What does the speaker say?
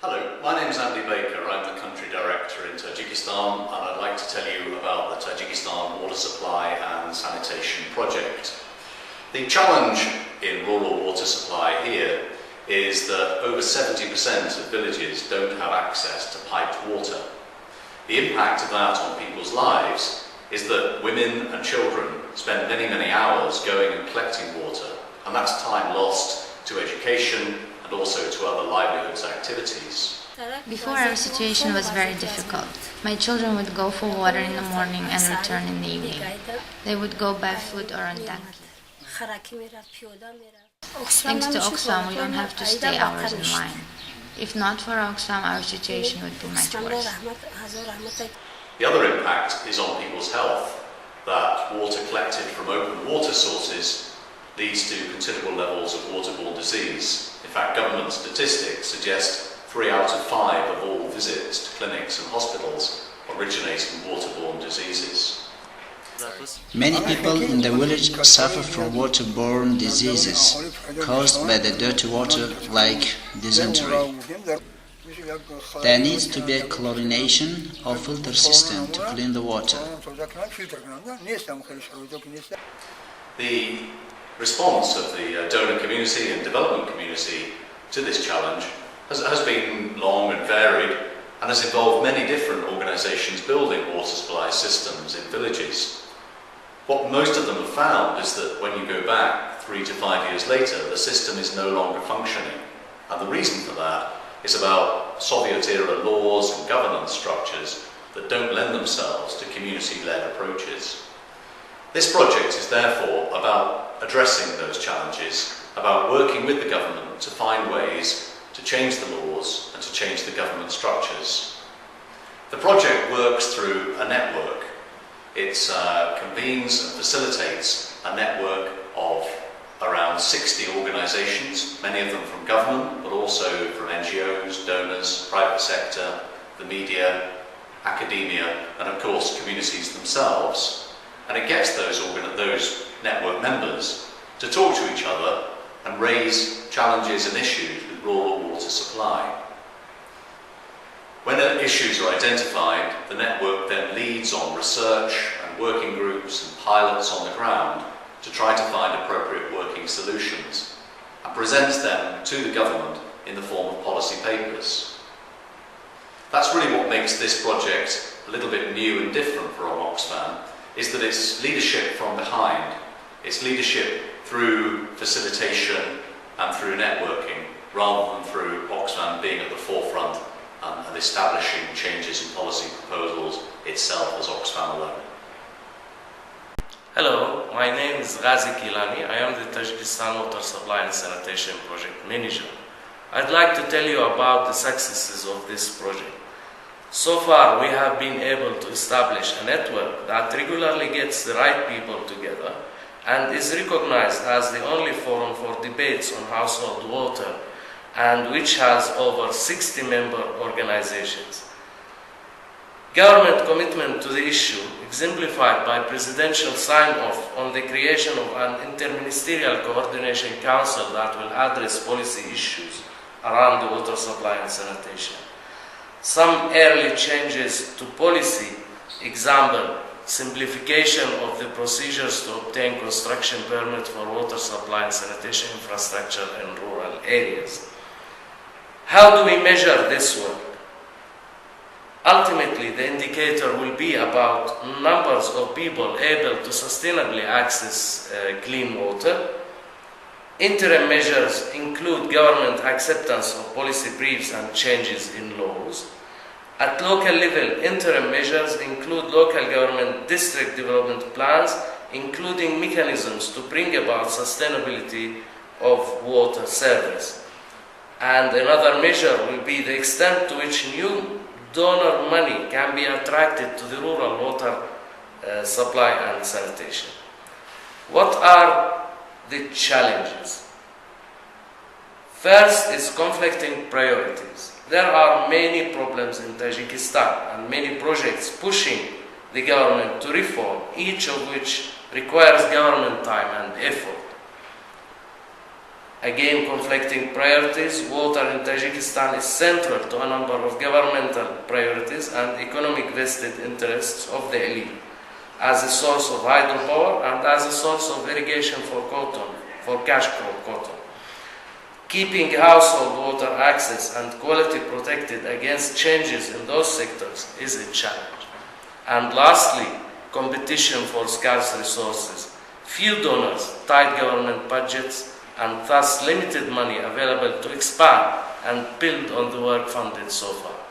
Hello, my name is Andy Baker. I'm the country director in Tajikistan, and I'd like to tell you about the Tajikistan water supply and sanitation project. The challenge in rural water supply here is that over 70% of villages don't have access to piped water. The impact of that on people's lives is that women and children spend many hours going and collecting water, and that's time lost to education and also to other livelihoods activities. Before, our situation was very difficult. My children would go for water in the morning and return in the evening. They would go barefoot or on donkey. Thanks to Oxfam, we don't have to stay hours in line. If not for Oxfam, our situation would be much worse. The other impact is on people's health, that water collected from open water sources leads to considerable levels of waterborne disease. In fact, government statistics suggest 3 out of 5 of all visits to clinics and hospitals originate in waterborne diseases. Many people in the village suffer from waterborne diseases caused by the dirty water like dysentery. There needs to be a chlorination or filter system to clean the water. The response of the donor community and development community to this challenge has been long and varied and has involved many different organisations building water supply systems in villages. What most of them have found is that when you go back 3 to 5 years later, the system is no longer functioning. And the reason for that is about Soviet-era laws and governance structures that don't lend themselves to community-led approaches. This project is therefore about addressing those challenges, about working with the government to find ways to change the laws and to change the government structures. The project works through a network. It convenes and facilitates a network of around 60 organisations, many of them from government, but also from NGOs, donors, private sector, the media, academia, and of course communities themselves. And it gets those network members to talk to each other and raise challenges and issues with rural water supply. When issues are identified, the network then leads on research and working groups and pilots on the ground to try to find appropriate working solutions and presents them to the government in the form of policy papers. That's really what makes this project a little bit new and different from Oxfam, is that it's leadership from behind. It's leadership through facilitation and through networking, rather than through Oxfam being at the forefront and establishing changes in policy proposals itself as Oxfam alone. Hello, my name is Ghazi Kilani. I am the Tajikistan Water Supply and Sanitation Project Manager. I'd like to tell you about the successes of this project. So far, we have been able to establish a network that regularly gets the right people together and is recognized as the only forum for debates on household water, and which has over 60 member organizations. Government commitment to the issue, exemplified by presidential sign-off on the creation of an interministerial coordination council that will address policy issues around the water supply and sanitation. Some early changes to policy, example, simplification of the procedures to obtain construction permit for water supply and sanitation infrastructure in rural areas. How do we measure this work? Ultimately, the indicator will be about numbers of people able to sustainably access clean water. Interim measures include government acceptance of policy briefs and changes in laws. At local level, interim measures include local government district development plans, including mechanisms to bring about sustainability of water service. And another measure will be the extent to which new donor money can be attracted to the rural water supply and sanitation. What are the challenges? First is conflicting priorities. There are many problems in Tajikistan and many projects pushing the government to reform, each of which requires government time and effort. Again, conflicting priorities. Water in Tajikistan is central to a number of governmental priorities and economic vested interests of the elite, as a source of hydropower and as a source of irrigation for cotton, for cash crop cotton. Keeping household water access and quality protected against changes in those sectors is a challenge. And lastly, competition for scarce resources. Few donors, tight government budgets, and thus limited money available to expand and build on the work funded so far.